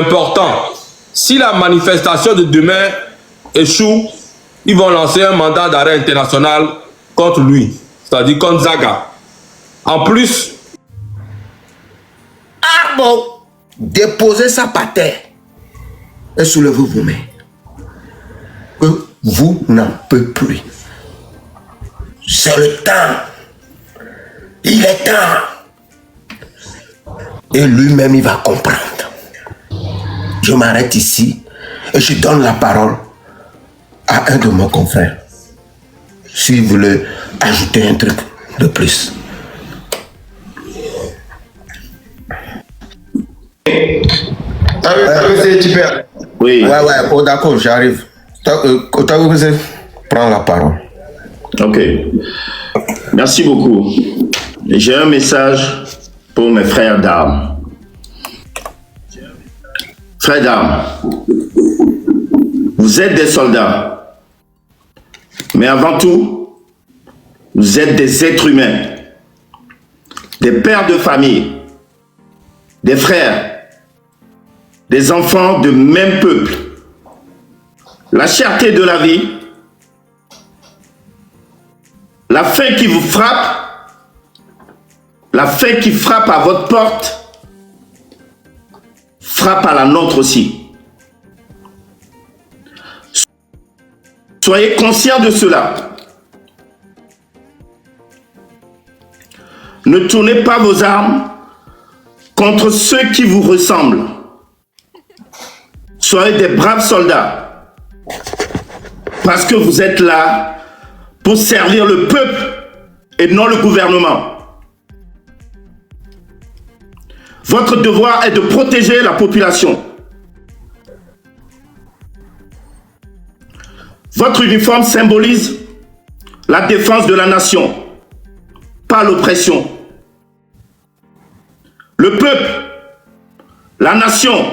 important. Si la manifestation de demain échoue, ils vont lancer un mandat d'arrêt international contre lui, c'est-à-dire contre Zaga. En plus... Ah bon, déposez ça par terre et soulevez vos mains. Que vous n'en pouvez plus. C'est le temps. Il est temps. Et lui-même, il va comprendre. Je m'arrête ici et je donne la parole à un de mes confrères. Si vous voulez ajouter un truc de plus. Oui. Ouais, oh, d'accord, j'arrive. Prends la parole. Ok. Merci beaucoup. J'ai un message pour mes frères d'armes. Frères d'armes, vous êtes des soldats, mais avant tout, vous êtes des êtres humains, des pères de famille, des frères, des enfants de même peuple. La cherté de la vie, la faim qui vous frappe, la faim qui frappe à votre porte, frappe à la nôtre aussi. Soyez conscients de cela. Ne tournez pas vos armes contre ceux qui vous ressemblent. Soyez des braves soldats, parce que vous êtes là pour servir le peuple et non le gouvernement. Votre devoir est de protéger la population. Votre uniforme symbolise la défense de la nation, pas l'oppression. Le peuple, la nation,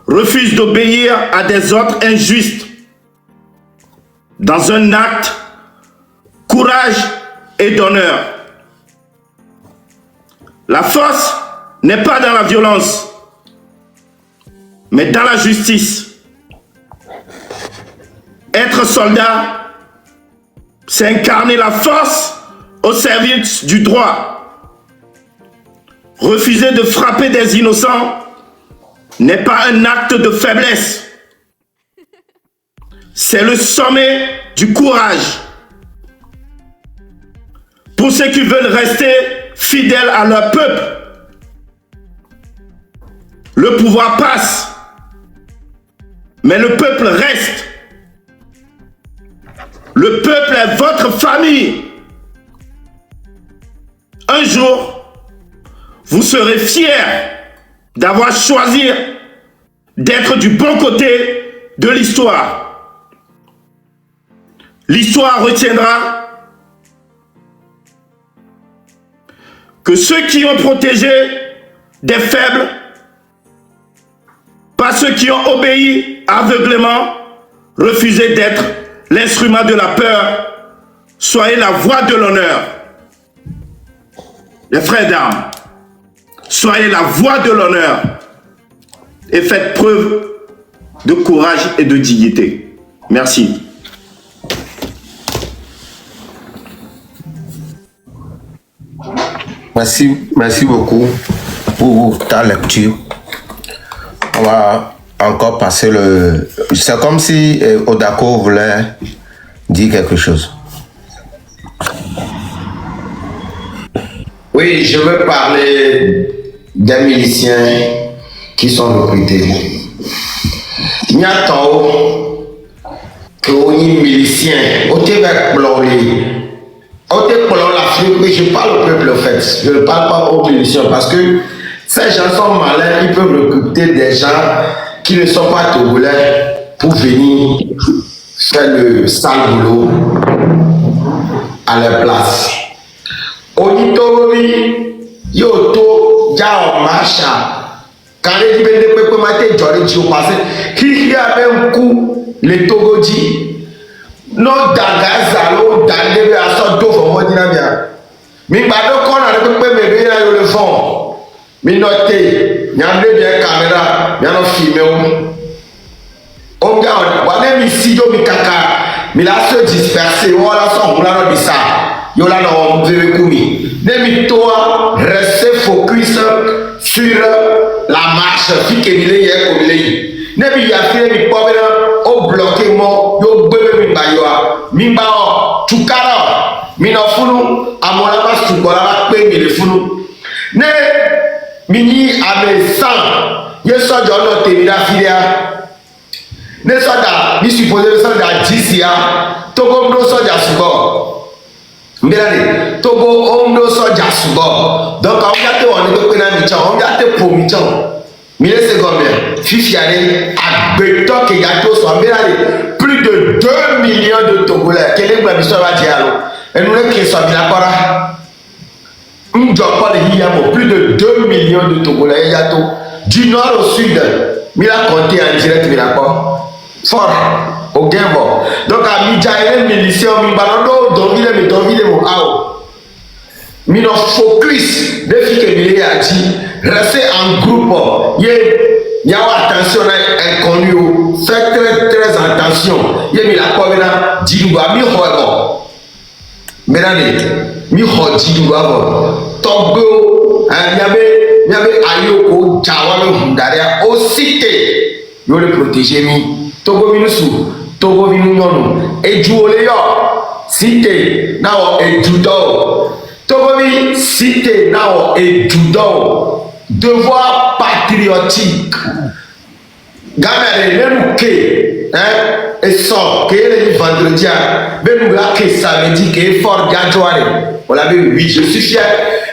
refuse d'obéir à des ordres injustes dans un acte courage et d'honneur. La force n'est pas dans la violence, mais dans la justice. Être soldat, c'est incarner la force au service du droit. Refuser de frapper des innocents n'est pas un acte de faiblesse. C'est le sommet du courage. Pour ceux qui veulent rester fidèles à leur peuple, le pouvoir passe, mais le peuple reste. Le peuple est votre famille. Un jour, vous serez fiers d'avoir choisi d'être du bon côté de l'histoire. L'histoire retiendra que ceux qui ont protégé des faibles, pas ceux qui ont obéi aveuglément, refusé d'être l'instrument de la peur, soyez la voix de l'honneur. Les frères d'armes, soyez la voix de l'honneur et faites preuve de courage et de dignité. Merci. Merci beaucoup pour ta lecture. On va encore passer le... C'est comme si Odako voulait dire quelque chose. Oui, je veux parler des miliciens qui sont recrutés. Il y a tant que les miliciens, au Québec, l'Afrique, je parle au peuple en fait, je ne parle pas aux miliciens parce que ces gens sont malins, ils peuvent recruter des gens qui ne sont pas togolais pour venir faire le sale boulot à leur place. Onitori, Yoto, Jao, Macha, quand les gens peuvent mettre Jordi au passé, qui avait un coup, les Togodji. Non, Dagazalo, Dandebe, à son dos, pour moi, Dinamia. Mais pas de con, on a le fond. Mais notez, nyamde bien caméra nyano filmer o bien wane mi sido mi kaka mi la se disperser wala so hula no bisa yo la no mvere kumi ne mi toa rester focus sur la marche fi ke mi le ye ko mi le ne bi ya fi mi po be o bloquer mo yo gbebe mi ba yo mi ba o tukara mi no funu amola ba tukora pe mi le funu ne mini ame sang ye soja no temi da filia ne soja mi supposé soja 10 ya togo mdo soja sugo mbelani togo omdo soja sugo donc on yate on ne pe na mi chan on yate po mi chan mi laisse combien fifi ale agbeto ke gato so mbelani plus de 2 millions de togolais kele gba bi so ba dialo enu le ke so bi la para plus de 2 millions de Togolais du nord au sud. Il a compté en direct, il a pas fort au Gambo. Donc à Midjaïen, miliciens, Mibanodo, Donville, Donville, Moao. Mais nos focus, des filles que il a dit, restez en groupe. Il y a attention inconnu. Faites très attention. Il y a mis la commune, Djidouba, Mihogo. Mesdames, mi xɔdzi du abo tɔgbewo miabe ayoko dzawa be hundaria o site yo le protéger mi togo mi nusu togo mi nunyɔnu eduwo le yɔ site na wɔ edudɔ togo mi site na wɔ edudɔ devoir patriotique Ghana le nenu ke et sort que le vendredi ben nous la que samedi que fort gadjoare on l'a vu oui je suis fier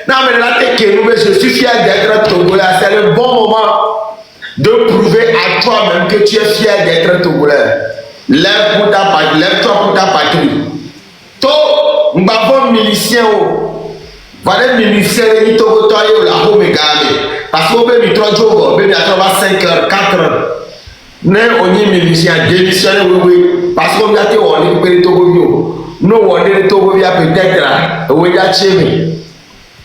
non mais là que nous je suis fier d'être togolais c'est le bon moment de prouver à toi-même que tu es fier d'être togolais lève pour ta patrie lève-toi pour ta patrie to mbavo milicien o voilà milicien ni togo toyo la home gale parce que ben mi trois jours ben à 5h 4h ne onye milicien démissionné oui parce qu'on a été on est péré togo no on est togo via peut-être là oui ya chemi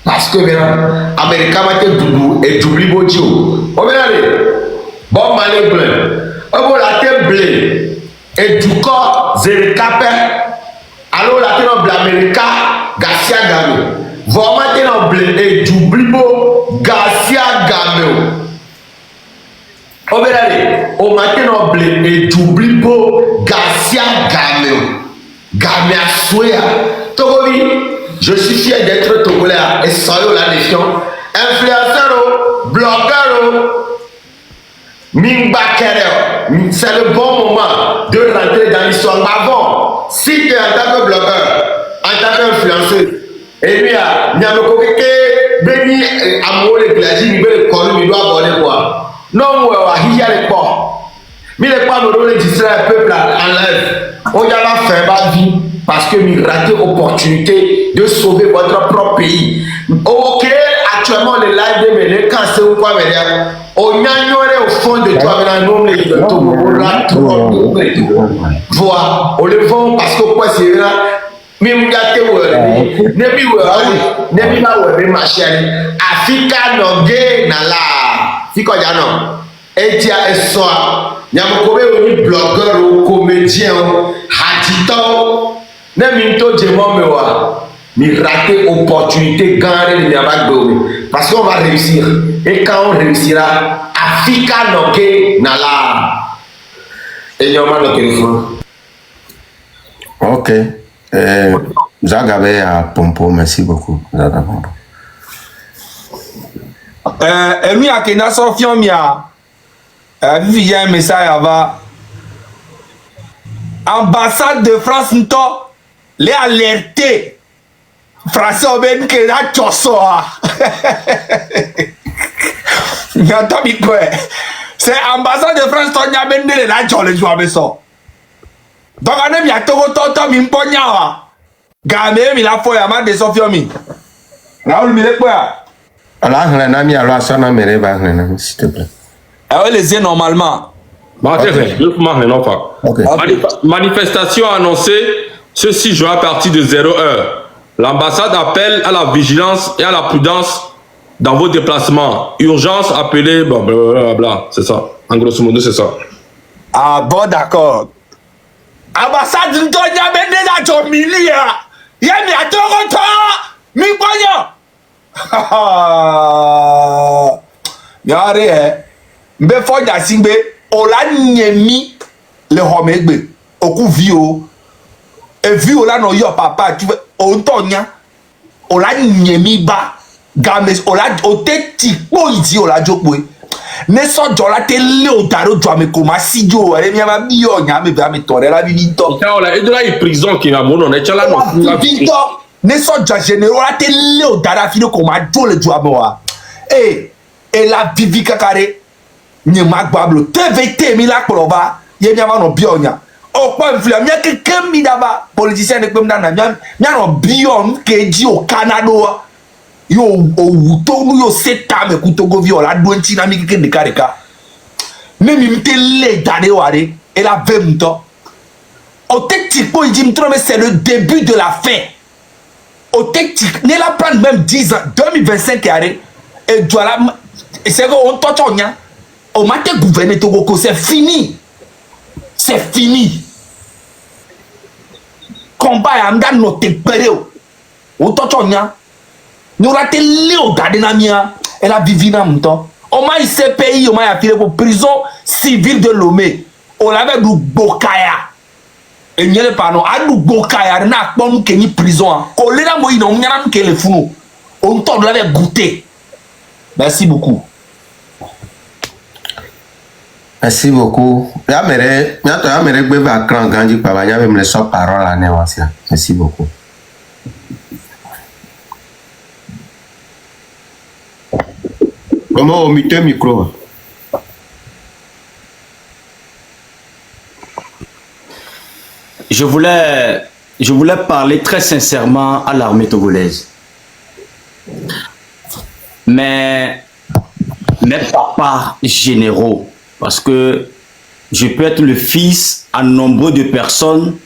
parce que bien américain va te doubou et doubli bodio on va aller bon malé bleu on va la te bleu et du corps zéro capé alors la te no l'américain Garcia Gamé vraiment te no bleu et doubli bo Garcia Gamé on va aller au matin noble et t'oublie pas Garcia Gamé à souhait Togobi je suis fier d'être togolais et soyons la nation influenceur blogueur Mingbaker c'est le bon moment de rentrer dans l'histoire avant si tu es en tant que blogueur en tant qu'influenceur et bien nyameko keke beni amour le glaji ni bele kolu mi doit aborder quoi non ouais ouais il les pas mais les pas nous les distraire peuple en live on y a la fin ba vie parce que nous raté opportunité de sauver votre propre pays ok actuellement les live de mener quand c'est ou quoi mais on y a au fond de toi mais non les voir on le vend parce que quoi c'est là mais vous gâtez ouais ne bi ma ouais ma chérie Africa no gay na la Fiko Jano, Etia et Soa, Yamokobe oni blogueur ou comédien, Hatito, Neminto Djemomewa, mi raté opportunité gagner le Yabagbo, parce qu'on va réussir. Et quand on réussira, Africa Noke Nala. Et Yoma le téléphone. Ok. Zagabe à Pompo, merci beaucoup. Zagabe. Emi akena sofion mia vivi un message avant ambassade de France nto les alerter français oben que la chosoa n'entends quoi c'est ambassade de France to nya ben de la chole jo abeso donc anem ya togo toto mi mponya wa game mi la fo ya ma de sofion mi Raoul mi le quoi. Alors, s'il te plaît. Alors, les yeux normalement. Okay. Manifestation annoncée ce 6 juin à partir de 0h. L'ambassade appelle à la vigilance et à la prudence dans vos déplacements. Urgence, appelez, blablabla. C'est ça. En grosso modo, c'est ça. Ah bon, d'accord. Ambassade Ntonya Bendela Jomilia. Yemi Atoroto. Mi Boyo. Yare, mbe foja singbe, ola nyemi le homegbe. Oku vio. E vio la no yo papa, tu veux, Ontonya. Ola nyemi ba. Games, ola, ote tikpo iti ola jokwe. Ne so jola te le otaro jo ame koma si jo ere mi ama biyo nya me ba me tore la bibito. Et de là, il prison qui va mourir. On est là, non. Bibito. Ne so jo généraux la te le otara fino koma jo le jo ame wa. Eh, et la bibi kakare. Nye magbablo. TVT mi la koloba. Ye mi ama no biyo nya. Okpo influence mi ke kemi daba. Politicien ne kpem dana mi no biyo ke ji o Canada. Yo owuto nu yo seta me kutogo vi ola donchi na mi keke dekareka me mi mte le dane ware et la vemto au tactique pour dire mais c'est le début de la fin au tactique ne la prendre même 10 ans 2025 arrêt et doit et c'est que on totonya au matin gouverner Togo c'est fini combat amda noté péreo on totonya nous raté Léo Gadenamia, elle a vécu dans le temps. On m'a ici pays, on m'a appelé pour prison civile de Lomé. On avait du Bokaya. Et n'y a pas non, à du Bokaya, n'a pas nous qui prison. On l'a moi, on n'y a pas le fou. On t'en l'avait goûté. Merci beaucoup. Merci beaucoup. Merci beaucoup. Comment on mute le micro? Je voulais parler très sincèrement à l'armée togolaise. Mes papas généraux, parce que je peux être le fils à nombre de personnes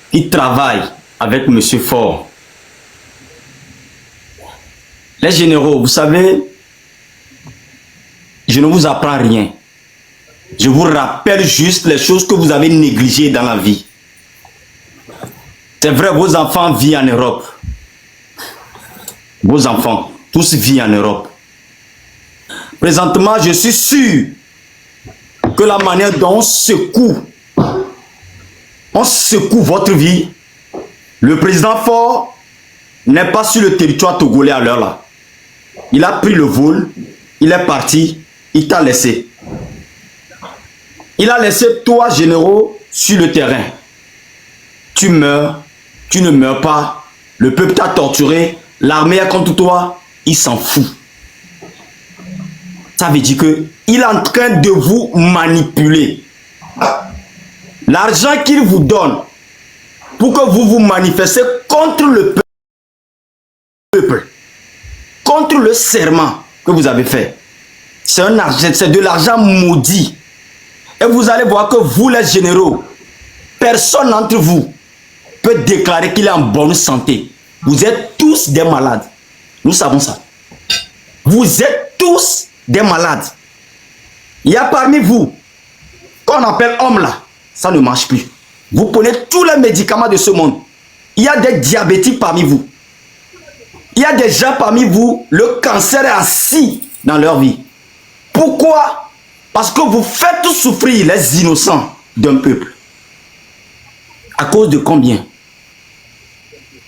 qui travaillent avec M. Faure. Les généraux, vous savez, je ne vous apprends rien. Je vous rappelle juste les choses que vous avez négligées dans la vie. C'est vrai, vos enfants vivent en Europe. Vos enfants, tous vivent en Europe. Présentement, je suis sûr que la manière dont on secoue votre vie, le président Faure n'est pas sur le territoire togolais à l'heure là. Il a pris le vol, il est parti. Il t'a laissé. Il a laissé toi, généraux, sur le terrain. Tu meurs, tu ne meurs pas. Le peuple t'a torturé. L'armée est contre toi. Il s'en fout. Ça veut dire qu'il est en train de vous manipuler. L'argent qu'il vous donne pour que vous vous manifestez contre le peuple, contre le serment que vous avez fait. C'est de l'argent maudit. Et vous allez voir que vous, les généraux, personne d'entre vous peut déclarer qu'il est en bonne santé. Vous êtes tous des malades. Nous savons ça. Vous êtes tous des malades. Il y a parmi vous, qu'on appelle homme là, ça ne marche plus. Vous prenez tous les médicaments de ce monde. Il y a des diabétiques parmi vous. Il y a des gens parmi vous, le cancer est assis dans leur vie. Pourquoi? Parce que vous faites souffrir les innocents d'un peuple. À cause de combien?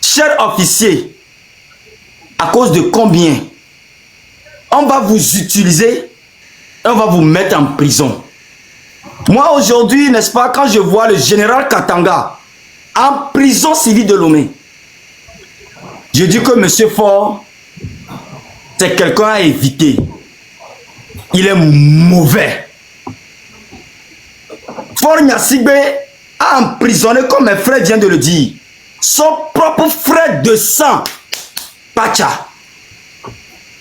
Chers officiers, à cause de combien? On va vous utiliser et on va vous mettre en prison. Moi aujourd'hui, n'est-ce pas, quand je vois le général Katanga en prison civile de Lomé, je dis que M. Faure, c'est quelqu'un à éviter. Il est mauvais. Faure Gnassingbé a emprisonné, comme mes frères viennent de le dire, son propre frère de sang, Pacha,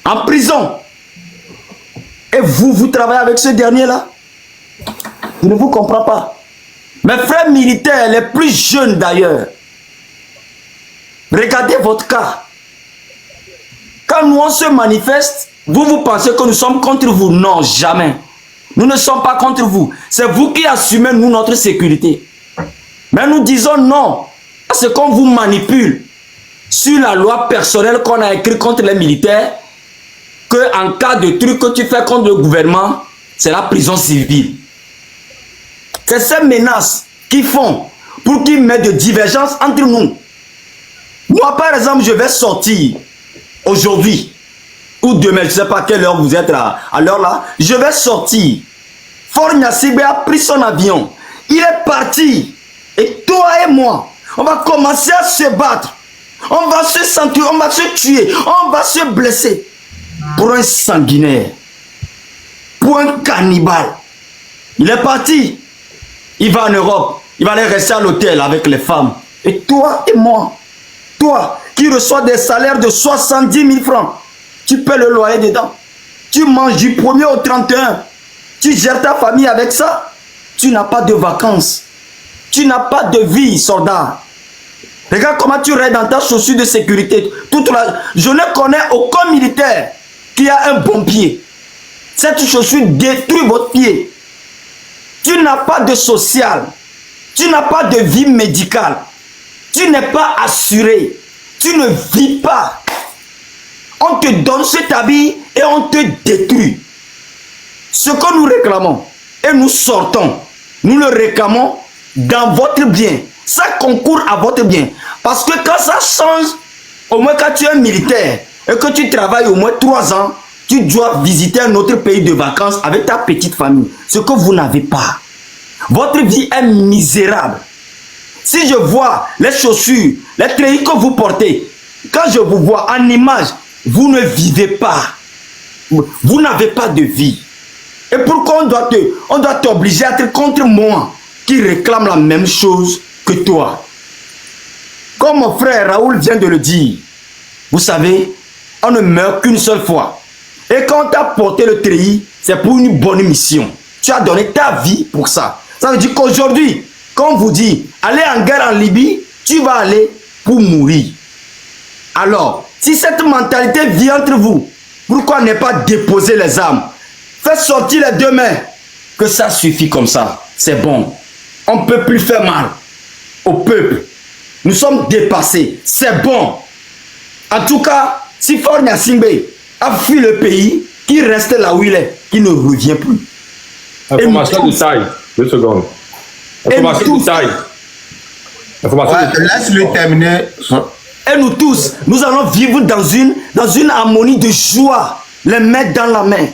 en prison. Et vous travaillez avec ce dernier-là? Je ne vous comprends pas. Mes frères militaires, les plus jeunes d'ailleurs, regardez votre cas. Quand nous on se manifeste, Vous pensez que nous sommes contre vous? Non, jamais. Nous ne sommes pas contre vous. C'est vous qui assumez, nous, notre sécurité. Mais nous disons non. C'est qu'on vous manipule sur la loi personnelle qu'on a écrite contre les militaires, que en cas de truc que tu fais contre le gouvernement, c'est la prison civile. C'est ces menaces qu'ils font pour qu'ils mettent de divergences entre nous. Moi, par exemple, je vais sortir aujourd'hui ou demain, je ne sais pas à quelle heure vous êtes à l'heure là, je vais sortir. Faure Gnassingbé a pris son avion. Il est parti. Et toi et moi, on va commencer à se battre. On va se sentir, on va se tuer, on va se blesser. Pour un sanguinaire, pour un cannibale. Il est parti. Il va en Europe. Il va aller rester à l'hôtel avec les femmes. Et toi et moi, toi qui reçois des salaires de 70 000 francs, tu paies le loyer dedans. Tu manges du 1er au 31. Tu gères ta famille avec ça. Tu n'as pas de vacances. Tu n'as pas de vie, soldat. Regarde comment tu restes dans ta chaussure de sécurité. Je ne connais aucun militaire qui a un bon pied. Cette chaussure détruit votre pied. Tu n'as pas de social. Tu n'as pas de vie médicale. Tu n'es pas assuré. Tu ne vis pas. On te donne cet habit et on te détruit. Ce que nous réclamons et nous sortons, nous le réclamons dans votre bien. Ça concourt à votre bien. Parce que quand ça change, au moins quand tu es militaire et que tu travailles au moins 3 ans, tu dois visiter un autre pays de vacances avec ta petite famille. Ce que vous n'avez pas. Votre vie est misérable. Si je vois les chaussures, les treillis que vous portez, quand je vous vois en image, vous ne vivez pas. Vous n'avez pas de vie. Et pourquoi on doit t'obliger à être contre moi qui réclame la même chose que toi? Comme mon frère Raoul vient de le dire, vous savez, on ne meurt qu'une seule fois. Et quand tu as porté le treillis, c'est pour une bonne mission. Tu as donné ta vie pour ça. Ça veut dire qu'aujourd'hui, quand on vous dit, allez en guerre en Libye, tu vas aller pour mourir. Alors, si cette mentalité vient entre vous, pourquoi ne pas déposer les armes? Faites sortir les 2 mains. Que ça suffit comme ça. C'est bon. On ne peut plus faire mal au peuple. Nous sommes dépassés. C'est bon. En tout cas, si Faure Gnassingbé a fui le pays, qu'il reste là où il est, qu'il ne revient plus. Information de taille. 2 secondes. Information de taille. Laisse-le terminer. Et nous tous, nous allons vivre dans une harmonie de joie. Les mains dans la main.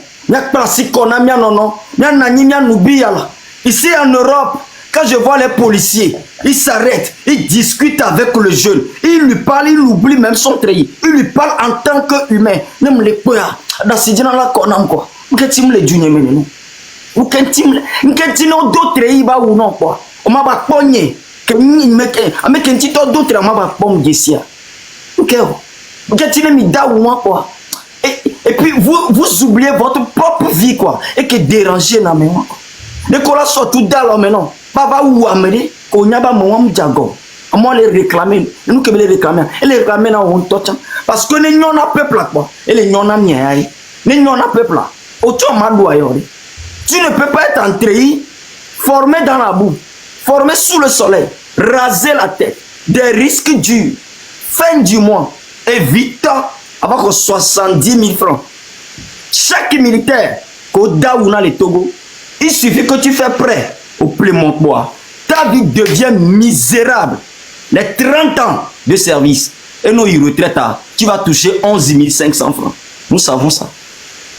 Ici en Europe, quand je vois les policiers, ils s'arrêtent, ils discutent avec le jeune. Ils lui parlent, ils oublient même son treillis. Ils lui parlent en tant qu'humain. Même les poya, dans ce genre là qu'on a quoi. Qu'est-ce que tu veux dire? Ou qu'est-ce que tu d'autres treillis ba ou non quoi? On m'a pas pogné. Que ni mec, avec un petit d'autres on m'a pas pogné ici. Ok, qu'est-ce que tu me dis ou moi quoi? Et puis vous oubliez votre propre vie quoi. Et que déranger na mémoire. Dès qu'on a sorti dans l'homme maintenant, papa ou amené, qu'on n'y a pas mon jagon. À moi les réclamer, nous que les réclamer, et les réclamer dans un touch. Parce que les gens ont peuple là quoi, et les gens ont mis les gens ont peuple là. Autant madou ailleurs. Tu ne peux pas être entré, formé dans la boue, formé sous le soleil, raser la tête, des risques durs, fin du mois, et vite avec 70 000 francs. Chaque militaire, qu'au Daouna le Togo, il suffit que tu fais prêt au Plémont-Bois. Ta vie devient misérable. Les 30 ans de service et nos retraites, tu vas toucher 11 500 francs. Nous savons ça.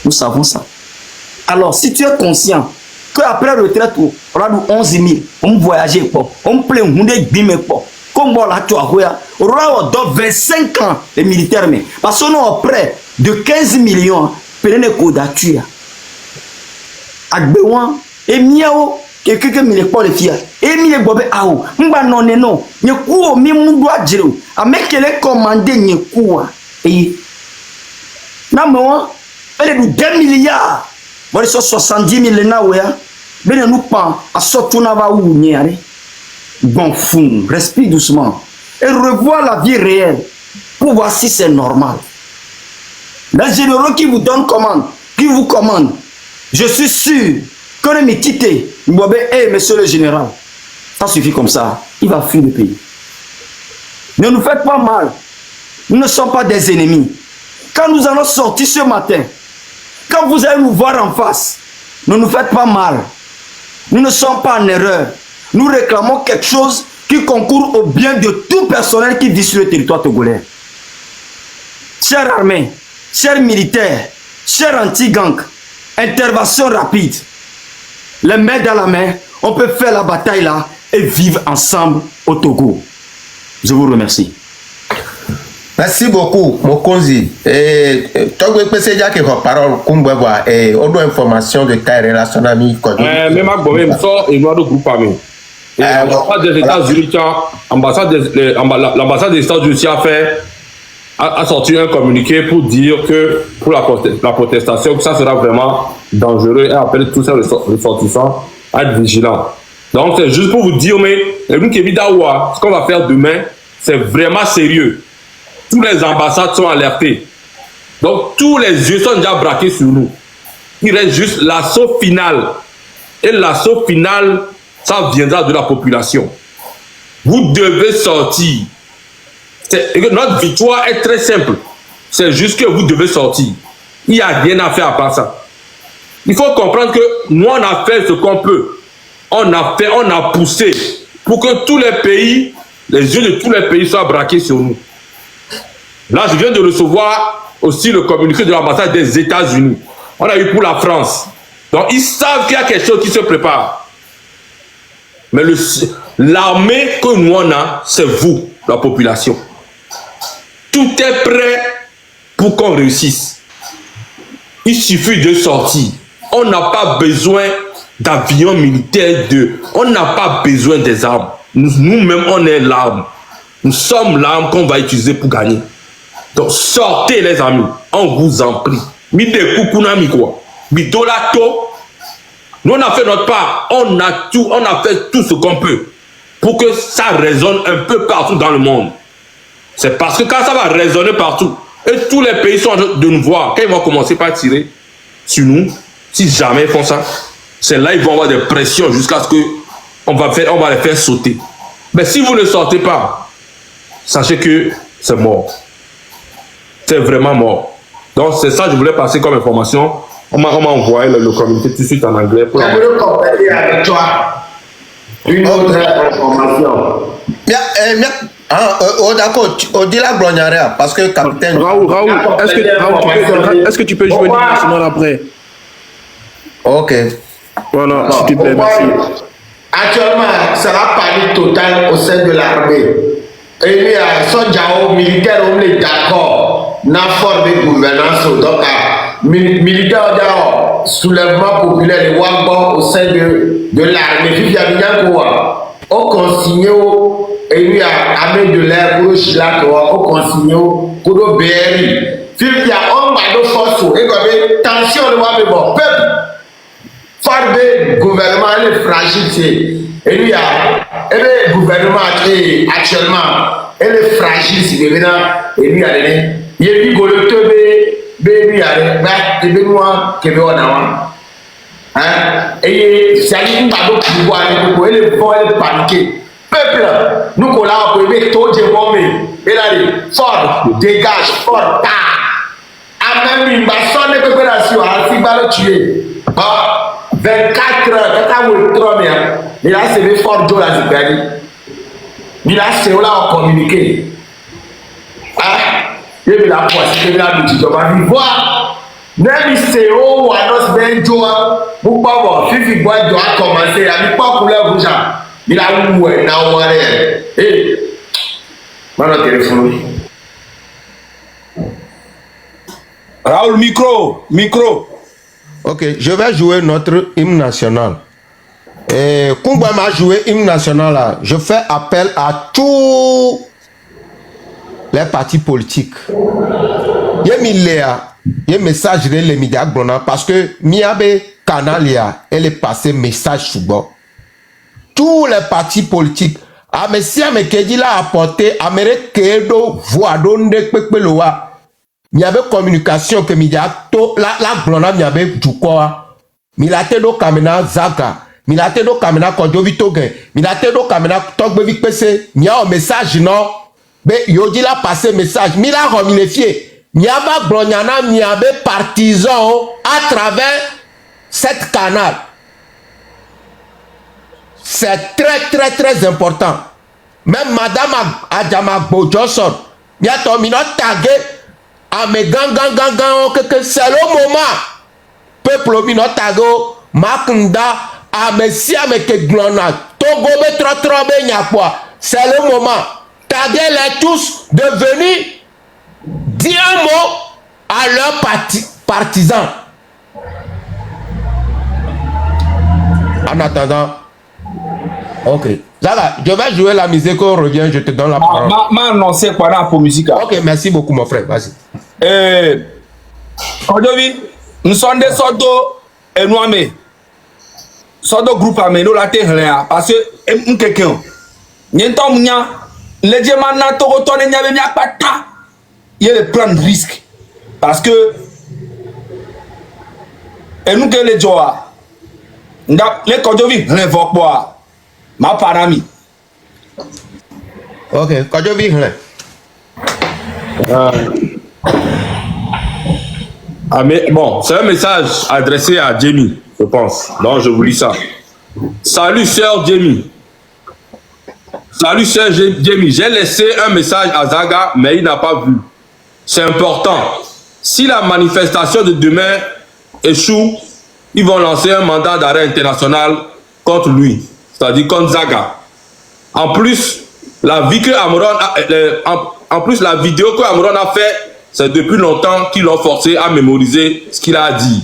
Nous savons ça. Alors, si tu es conscient qu'après retraite, on a 11 000, on voyage, on plaît, on est comme on l'a on aura 25 ans les militaires, mais parce qu'on a près de 15 millions, prenez le code à tuer. Agbewan, et miao, quelqu'un me les pas les filles, et mi les bobé ao, m'ba non non, n'y coup, mi m'doit dire, à mec qui les commandé n'y coup, et non, elle est de 2 milliards, voilà 70 000 na ouya, ben nous pas, à sortir na va où n'y aller. Bon fou, respire doucement et revois la vie réelle pour voir si c'est normal. Les généraux qui vous donnent commande, qui vous commandent, je suis sûr que ne me quittez. Monsieur le général, ça suffit comme ça. Il va fuir le pays. Ne nous faites pas mal. Nous ne sommes pas des ennemis. Quand nous allons sortir ce matin, quand vous allez nous voir en face, ne nous faites pas mal. Nous ne sommes pas en erreur. Nous réclamons quelque chose qui concourt au bien de tout personnel qui vit sur le territoire togolais. Chers armées, chers militaires, chers anti-gang, intervention rapide. Les mains dans la main, on peut faire la bataille là et vivre ensemble au Togo. Je vous remercie. Merci beaucoup, Mokonzi. Togo Peseja qui a parole, Kumbwa, et autre information de ta relation ami. Même à Gomé, il sort et nous groupe armé. L'ambassade des États-Unis, l'ambassade des États-Unis a sorti un communiqué pour dire que pour la protestation, que ça sera vraiment dangereux et appelle tous ces ressortissants à être vigilants. Donc c'est juste pour vous dire, mais ce qu'on va faire demain, c'est vraiment sérieux. Tous les ambassades sont alertés. Donc tous les yeux sont déjà braqués sur nous. Il reste juste l'assaut final. Et l'assaut final, ça viendra de la population. Vous devez sortir. Notre victoire est très simple. C'est juste que vous devez sortir. Il n'y a rien à faire à part ça. Il faut comprendre que nous, on a fait ce qu'on peut. On a poussé pour que tous les pays, les yeux de tous les pays soient braqués sur nous. Là, je viens de recevoir aussi le communiqué de l'ambassade des États-Unis. On a eu pour la France. Donc, ils savent qu'il y a quelque chose qui se prépare. Mais l'armée que nous on a, c'est vous, la population. Tout est prêt pour qu'on réussisse. Il suffit de sortir. On n'a pas besoin d'avions militaires, on n'a pas besoin des armes. Nous-mêmes, on est l'arme. Nous sommes l'arme qu'on va utiliser pour gagner. Donc, sortez les amis, on vous en prie. Nous, on a fait notre part. On a fait tout ce qu'on peut pour que ça résonne un peu partout dans le monde. C'est parce que quand ça va résonner partout, et tous les pays sont en train de nous voir, quand ils vont commencer par tirer sur nous, si jamais ils font ça, c'est là qu'ils vont avoir des pressions jusqu'à ce qu'on va les faire sauter. Mais si vous ne sortez pas, sachez que c'est mort. C'est vraiment mort. Donc c'est ça que je voulais passer comme information. On m'a envoyé le communiqué tout de suite en anglais. Pour je veux compléter avec toi une autre information. D'accord, on dit la Blognaria parce que capitaine. Raoul, est-ce que tu peux jouer l'hymne national après? Ok. Voilà, s'il te plaît, merci. Actuellement, ça va panique totale au sein de l'armée. Et il y a son diao militaire, on est d'accord. N'a forme de gouvernance. Donc, militaire, soulèvement populaire, les Wangbo au sein de l'armée. Puis, il y a bien quoi. On consigne et il y a armée de l'air pour le Chila, on consigne pour le BRI. Puis, il y a un mado force. Et comme tension, le voit, mais bon, peuple. Farbe gouvernement est fragile, et lui le gouvernement actuellement elle est fragile, c'est maintenant et lui il est dit le tebe baby et ben moi que on a hein et c'est lui qui va pouvoir elle est bon, elle est paniquée peuple nous qu'on a pour aimer tout de bon mais là fort dégage fort à même une basson de préparation à si va le tuer 24 heures, quand on est trop bien, il a sévé fort d'eau là, il a sévé là en communiqué. Ah, il a poissé, il a dit, on va voir. Même si c'est haut ou à nos ben joie, pour pas voir, si il doit commencer, il a mis pas couleur rouge. Il a où est, n'a où est. Eh, mon téléphone. Raoul, micro. Ok, je vais jouer notre hymne national. Kumba m'a joué hymne national là. Je fais appel à tous les partis politiques. Il y a un message de les médias parce que Miabe Canalia, elle est passé message sous bord. Tous les partis politiques. Ah, mais si Amekedji l'a apporté, Amere Kedo, voix donde Pepeloa. il y avait communication que il y a to la blonde il y avait du quoi il a été do kamena zaga il a été do kamena kondovi togen il a été do kamena togbevi pese il y a un message non mais yo dit la passer message il a remunifié il y a pas blonyana il y avait partisans à travers cette canal. C'est très important. Même Madame Adjama Johnson, il y a ton minute tagué à mes gang que c'est le moment. Peuple minute tagué, Makunda, à mes siam et que glona, Togo me trop bien quoi. C'est le moment. Taguez les tous de venir dire un mot à leurs partisans. En attendant, ok. Zaga, je vais jouer la musique, on revient, je te donne la parole. M'a annoncé quoi là pour musique. Ok, merci beaucoup mon frère, vas-y. Aujourd'hui, nous sommes des sortes et nous amé. Sortes de groupe amé, nous la terre parce que quelqu'un. N'entend mounia, les diamants na toro tonne n'y avait pas ta. Il y a des plans de risque parce que et nous que les joa. Les Kodjovi révoquent moi. Ma parami. Ok, Kodjovi. Mais bon, c'est un message adressé à Jamie, je pense. Donc je vous lis ça. Salut cher Jamie. Salut cher Jamie. J'ai laissé un message à Zaga, mais il n'a pas vu. C'est important. Si la manifestation de demain échoue, ils vont lancer un mandat d'arrêt international contre lui, c'est-à-dire contre Zaga. En plus, la vidéo que Amron a fait, c'est depuis longtemps qu'ils l'ont forcé à mémoriser ce qu'il a dit.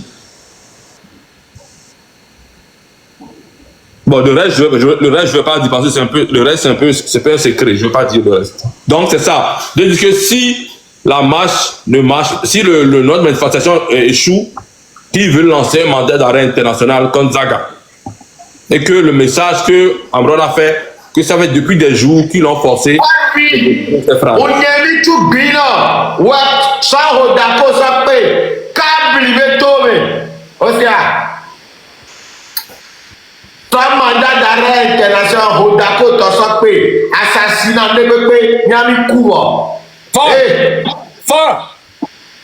Bon, le reste, je ne vais pas dire parce que c'est un peu, le reste, c'est un secret, je ne vais pas dire le reste. Donc, c'est ça. Je dis que si la marche ne marche, si notre manifestation échoue, ils veulent lancer un mandat d'arrêt international contre Zaga. Et que le message que Amron a fait, que ça fait depuis des jours qu'ils l'ont forcé. On y tout bien, ouais, ça redako ça paye, câble betome, ostia. Toi mandat d'arrêt international redako to ça paye, assassinat de bébé, nyami kuwa. Fort.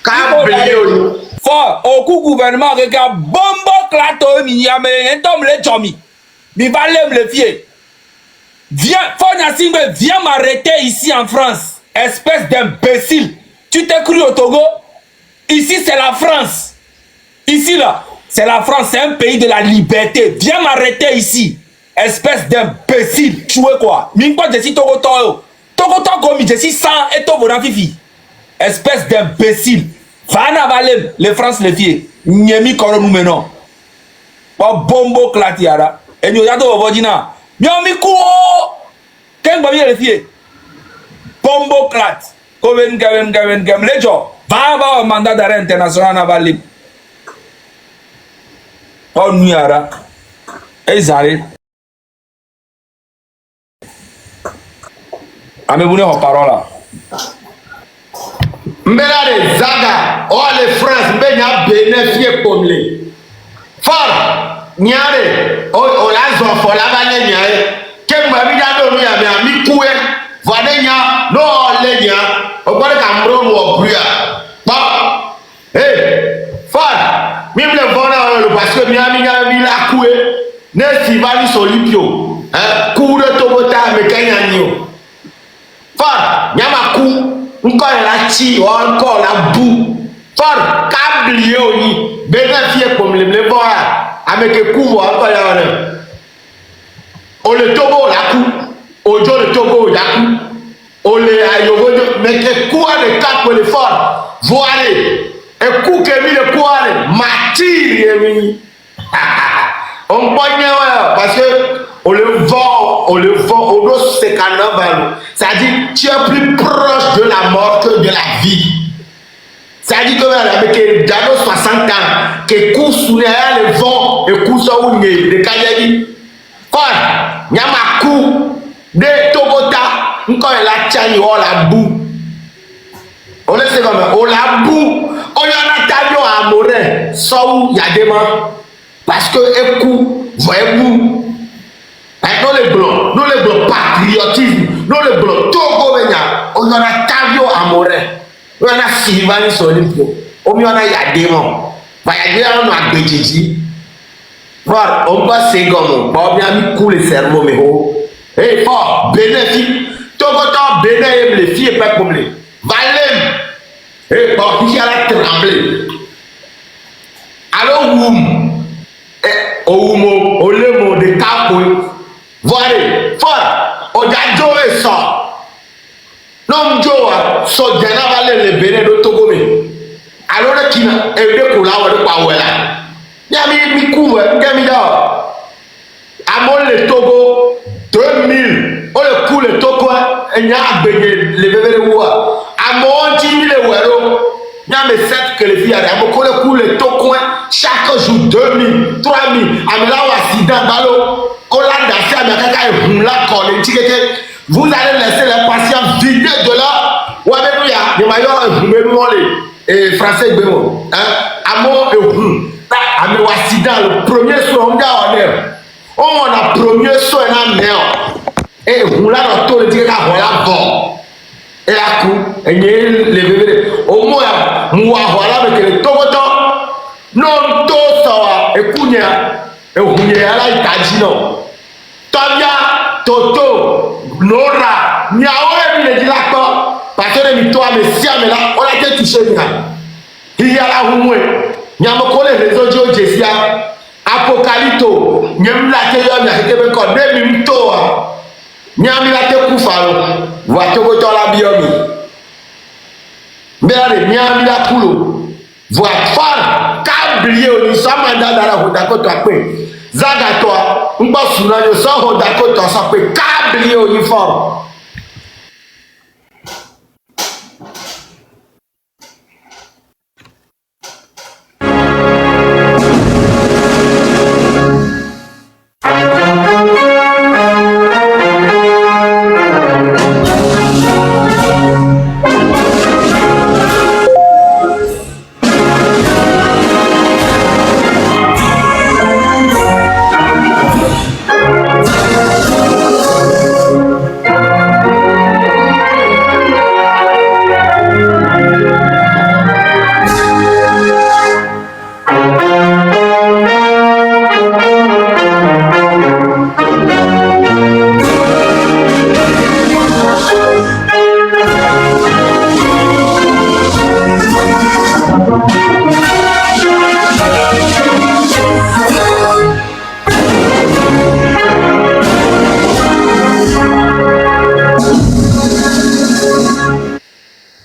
Câble yo. Fort, au coup gouvernement regarde bombo clato mi yame entom le chomi. Mi va le fier. Viens, Fonyasimbe, viens m'arrêter ici en France. Espèce d'imbécile. Tu t'es cru au Togo? Ici c'est la France. Ici là, c'est la France, c'est un pays de la liberté. Viens m'arrêter ici. Espèce d'imbécile. Tu veux quoi? Mingpo je suis Togo Togo. Togo Togo mi je suis sans et Togo Fifi. Espèce d'imbécile. Vana valem, les France les filles. Nyemi koro nous maintenant. Pas bombo klatiara. Et nous yado obodina. Nyemi kuo. Ken babi les filles. Bombo clat. Koven gaven. Lejo. Va au mandat d'arrêt international na valim. Pas nuara. Ezare. Amebune ho parola. Mbela de Zaga, oh les France, mbenya bénéfice comme les. Fort, nyare, oh la zone for la balle nyare. Kem babi da do ya me ami kuwe, vadenya, no le nya, o kwa Cameroun wo bria. Ba. Fort, mi me vona le parce que mi ami nya bi la kuwe, ne si vali solipio. Kuure tobota me kanya nyo. Fort, nyama ku encore la chi ou encore la boue. Fort, câble yoni, bénéfice comme les voir avec le coup encore là. On le Togo la coup, au jour le Togo la coup, on le ayogo, mais que quoi de cap pour le fort, voilà, et coup que mis le quoi, matir, on pogne parce que on le vend, au dos c'est carnaval. C'est-à-dire, tu es plus proche de la mort que de la vie. C'est-à-dire que avec les Dano 60 ans, que course sous le vent et course où il y a des Kayadi. Quoi? Il y a ma coup de Togota, encore la tchani ou la boue. On laisse comme on la boue. On y en a taillé à Morin. Saou Yadema. Parce que écoute, voyez-vous. Nous les blancs patriotisme, nous les blancs Togo Venya, on y en a taillé à Morin. On y en a Sylvain Solipio. On y en a Yadema. Yadema, on a Béjiji. Voilà, on va se gommer. On vient mis couler le cerveau, mais oh. Eh, oh, bénéfique. Togo, bénéfique, les filles, pas comme les. Valem. Eh, bon, il y a la tremblée. Alors, Woum. Eh, Oumo, Olemo, de Kapoui. Voilà, fort. Odajo et ça. Non, Joa, so Janavale, le béné de Togo. Alors, le Kina, et le Koula, ou le Pawela. Yami Mikou, Yami da. Amon le Togo, 2000. On le coup le Togo, et y a le bébé de Woua. Amon Jimmy le Wero. Y'a mes 7 que les filles arrivent. Amon le coup le Togo, chaque jour 2000, 3000. Amela ou accident, balo. On l'a dansé à Miakaka et Humla, qu'on est tiqueté. Vous allez laisser les patients vider de là. Ou avec nous, il y a des maillots, et français, Bémo. Amon et Hum. Amé accident, le premier soin, on a on a premier soin en mer. Et vous là dans tout le dire qu'à voilà bon. Et la coup, et les bébés. Au moins, moi voilà avec les togoto. Non, tout ça, et kounia. Et vous n'y a là, il t'a dit non. Tabia, Toto, Nora, Niaoé, il est dit là, parce que les toi, mais si, mais là, on a été touché, il y a la roue. Nyamoko les réseaux de Jessia, Apocalypto, Nyamlate Yom Yakebe Kon, Nemimtoa, Nyamilate Koufalo, Voitogo la Biomi. Merde, Nyamila Koulou, Voitfal, Kablié, Nisamanda dans la Hodako Tapé, Zagatoa, Mbasuna, le sang Hodako Tapé, Kablié uniforme.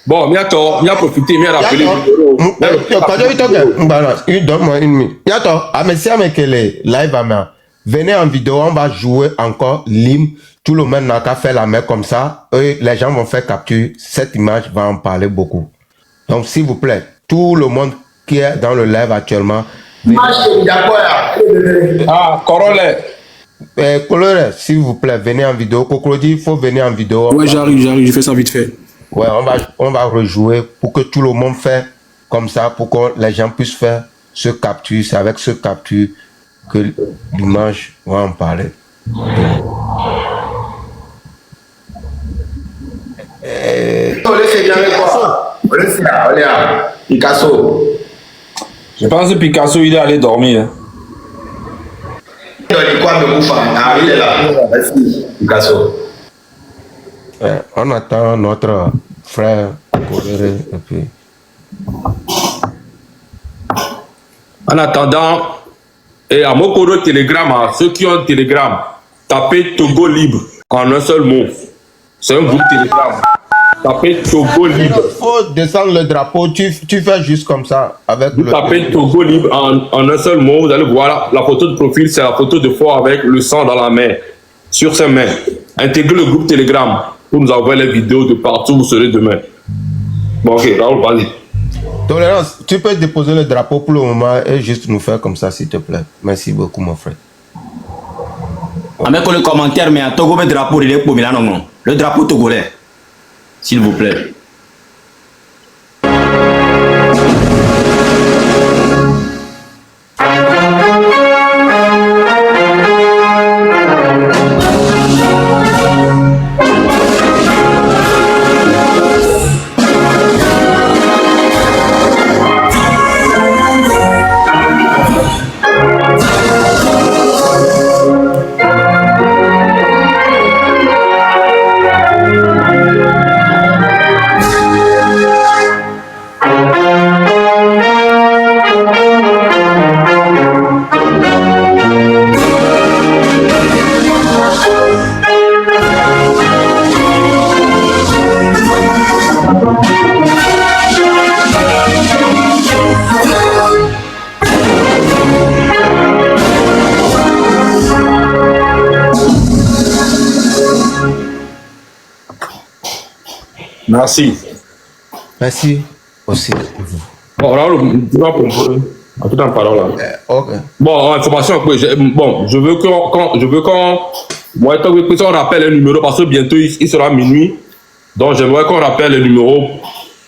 Bon, Miato, il a profité, il a rappelé. Donne-moi une minute. Yato, Amesia Mekele, live à main. Venez en vidéo, on va jouer encore l'hymne. Tout le monde n'a qu'à faire la main comme ça. Et les gens vont faire capture. Cette image va en parler beaucoup. Donc, s'il vous plaît, tout le monde qui est dans le live actuellement. Ah, Corolle. Colore, s'il vous plaît, venez en vidéo. Kokrodi, il faut venir en vidéo. Ouais, j'arrive, je fais ça vite fait. Ouais, on va rejouer pour que tout le monde fait comme ça, pour que les gens puissent faire ce capture. C'est avec ce capture que l'image va en parler. Picasso. Je pense que Picasso, il est allé dormir. Il est là. Merci, Picasso. On attend notre frère Coloré et puis. En attendant, et à Mokoro Telegram, à ceux qui ont un Telegram, tapez Togo Libre en un seul mot. C'est un groupe Telegram. Tapez Togo Libre. Il faut descendre le drapeau, tu fais juste comme ça. Avec vous tapez Togo Libre en un seul mot, vous allez voir la photo de profil, c'est la photo de foi avec le sang dans la main, sur ses mains. Intégrez le groupe Telegram pour nous envoyer les vidéos de partout où vous serez demain. Bon, ok, Raoul, vas-y. Tolérance, tu peux déposer le drapeau pour le moment et juste nous faire comme ça, s'il te plaît. Merci beaucoup, mon frère. Avec le commentaire, mais à Togo, le drapeau, il est pour Milan, non. Le drapeau togolais, s'il vous plaît. Merci. Merci aussi. Bon, alors, tu vas proposer. À tout en parole là. Ok. Bon, information, bon, je veux qu'on, moi, tant que on rappelle le numéro parce que bientôt il sera minuit. Donc, j'aimerais qu'on rappelle le numéro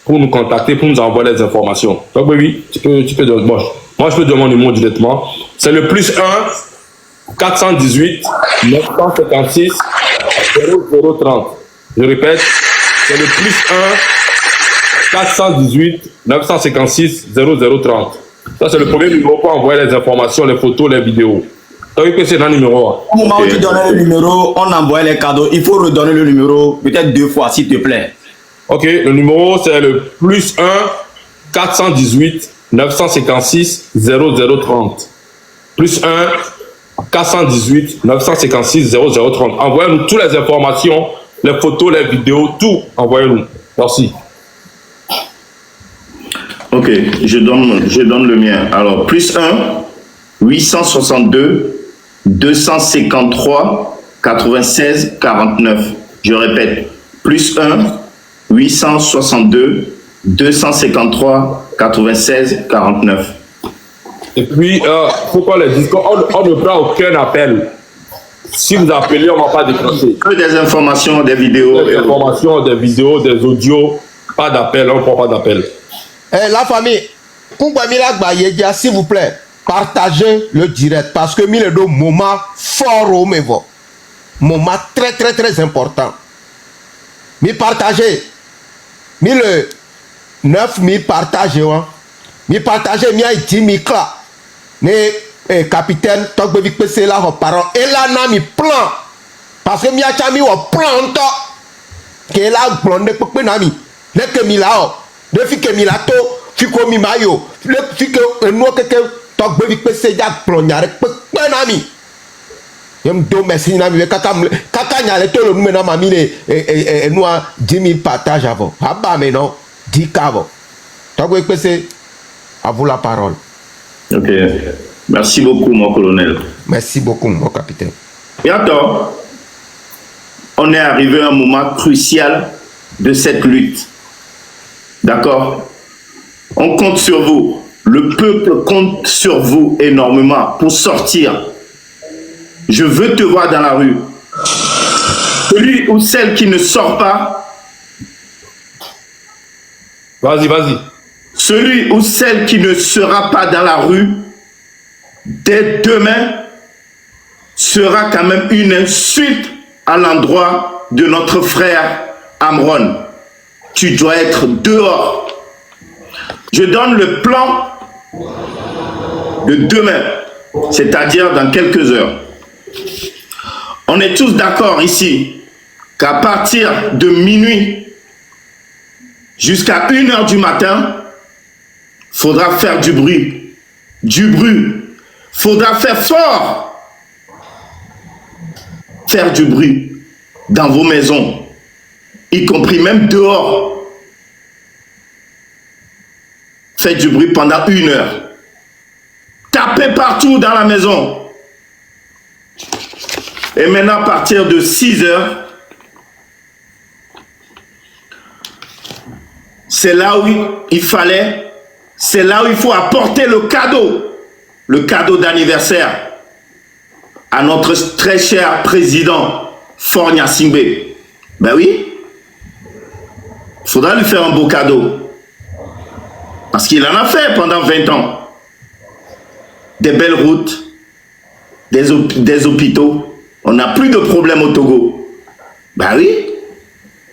pour nous contacter, pour nous envoyer les informations. Donc, oui, tu peux donner. Bon, moi, je peux donner mon numéro directement. C'est le plus 1 418 956 0030. Je répète, c'est le plus 1 418 956 0030. Ça, c'est le premier numéro pour envoyer les informations, les photos, les vidéos. Donc, que c'est dans le numéro. Au moment où tu donnais le numéro, on envoie les cadeaux. Il faut redonner le numéro peut-être 2 fois, s'il te plaît. Ok, le numéro, c'est le plus 1 418 956 0030. Plus 1 418 956 0030. Envoyez-nous toutes les informations, les photos, les vidéos, tout. Envoyez-nous. Merci. Ok, je donne le mien. Alors, plus 1 862 253 96 49. Je répète, plus 1 862 253 96 49. Et puis, pourquoi les disques, on ne prend aucun appel. Si vous appelez, on ne va pas décrocher. Que des informations, des vidéos. Des informations, des vidéos, des audios, pas d'appel, on ne prend pas d'appel. La famille, s'il vous plaît, partagez le direct parce que il est un moment fort au niveau. Moment très très très important. Mais partagez. Le 9000 partagez. Mais partagez, mi a 10 000 là. Ne capitaine, tant que vous passez là, parents. Et là, n'a mi plan. Parce que mi a chami au plan en temps. Que là, blonde, peu nami. Ne que mi là. De fi que mi là to. Fi ko mi mayo. Le fi que nous que tant que vous passez là, plonnière. Peu nami. Yem do merci nami. Kaka nyale to le numéro na mami ne nous 10 000 partages avant. Abba mais non. 10 avant. Tant que vous passez. À vous la parole. Ok. Merci beaucoup, mon colonel. Merci beaucoup, mon capitaine. Et attends, on est arrivé à un moment crucial de cette lutte. D'accord? On compte sur vous. Le peuple compte sur vous énormément pour sortir. Je veux te voir dans la rue. Celui ou celle qui ne sort pas. Vas-y. Celui ou celle qui ne sera pas dans la rue, dès demain, sera quand même une insulte à l'endroit de notre frère Amron. Tu dois être dehors. Je donne le plan de demain, c'est-à-dire dans quelques heures. On est tous d'accord ici qu'à partir de minuit jusqu'à 1h du matin, faudra faire du bruit. Du bruit. Faudra faire fort. Faire du bruit dans vos maisons, y compris même dehors. Faites du bruit pendant 1 heure. Tapez partout dans la maison. Et maintenant, à partir de 6 heures, c'est là où il fallait. C'est là où il faut apporter le cadeau d'anniversaire à notre très cher président Faure Gnassingbé. Ben oui, il faudra lui faire un beau cadeau. Parce qu'il en a fait pendant 20 ans. Des belles routes, des hôpitaux. On n'a plus de problème au Togo. Ben oui,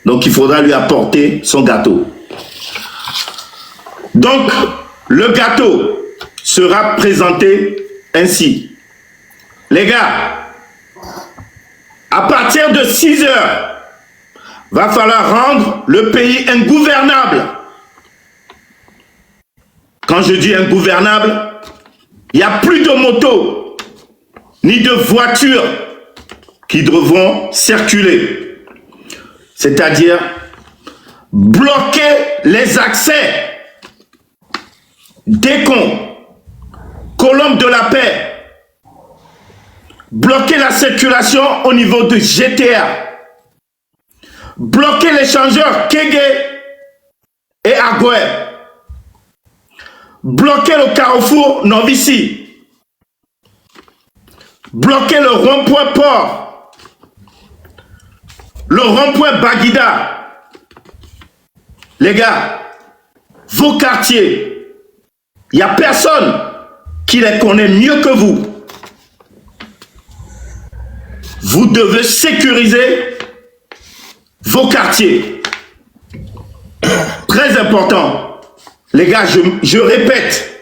donc il faudra lui apporter son gâteau. Donc, le gâteau sera présenté ainsi. Les gars, à partir de 6 heures, va falloir rendre le pays ingouvernable. Quand je dis ingouvernable, il n'y a plus de motos, ni de voitures qui devront circuler. C'est-à-dire bloquer les accès. Décon, colombe de la paix, bloquer la circulation au niveau de GTA, bloquer l'échangeur Kégué et Agoué, bloquer le carrefour Novici, bloquer le rond-point Port, le rond-point Baguida. Les gars, vos quartiers, il n'y a personne qui les connaît mieux que vous. Vous devez sécuriser vos quartiers. Très important. Les gars, je répète,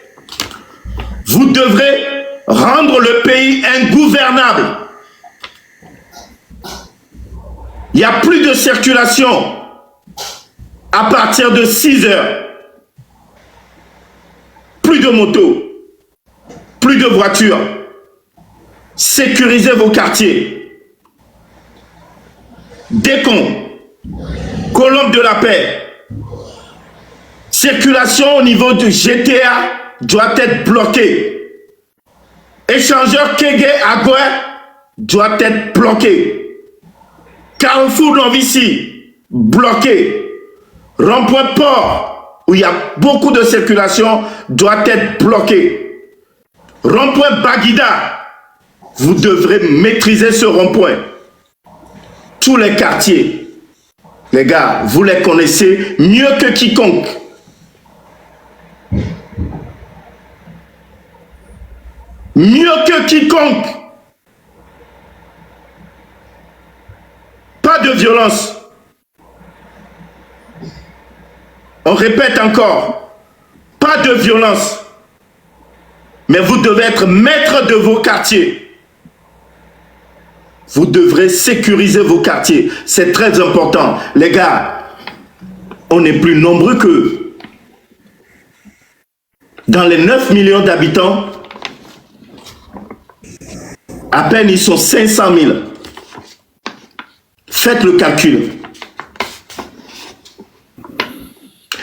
vous devrez rendre le pays ingouvernable. Il n'y a plus de circulation à partir de 6 heures. Plus de motos, plus de voitures. Sécurisez vos quartiers. Décon, Colombe de la Paix, circulation au niveau du GTA doit être bloquée. Échangeur Kégué Agoué doit être bloqué. Carrefour Novici, bloqué. Rond-point Port, où il y a beaucoup de circulation, doit être bloqué. Rond-point Baguida, vous devrez maîtriser ce rond-point. Tous les quartiers, les gars, vous les connaissez mieux que quiconque. Mieux que quiconque. Pas de violence. On répète encore, pas de violence. Mais vous devez être maître de vos quartiers. Vous devrez sécuriser vos quartiers. C'est très important. Les gars, on est plus nombreux qu'eux. Dans les 9 millions d'habitants, à peine ils sont 500 000. Faites le calcul.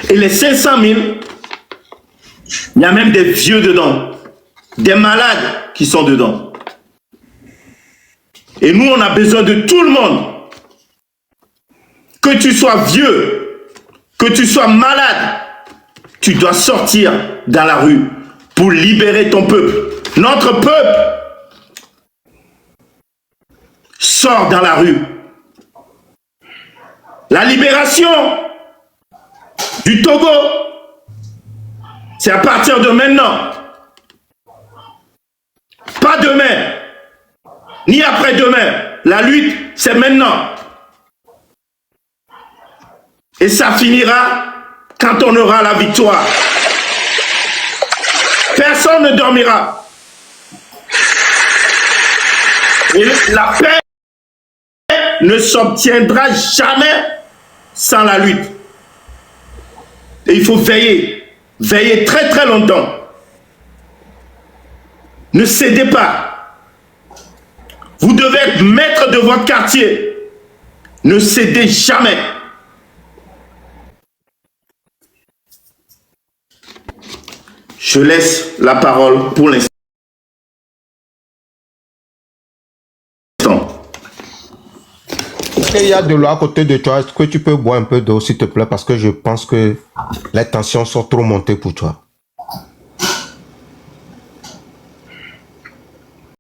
Et les 500 000, il y a même des vieux dedans. Des malades qui sont dedans. Et nous, on a besoin de tout le monde. Que tu sois vieux, que tu sois malade, tu dois sortir dans la rue pour libérer ton peuple. Notre peuple sort dans la rue. La libération du Togo, c'est à partir de maintenant. Pas demain, ni après-demain. La lutte, c'est maintenant. Et ça finira quand on aura la victoire. Personne ne dormira. Et la paix ne s'obtiendra jamais sans la lutte. Et il faut veiller. Veiller très très longtemps. Ne cédez pas. Vous devez être maître de votre quartier. Ne cédez jamais. Je laisse la parole pour l'instant. Il y a de l'eau à côté de toi. Est-ce que tu peux boire un peu d'eau, s'il te plaît? Parce que je pense que les tensions sont trop montées pour toi.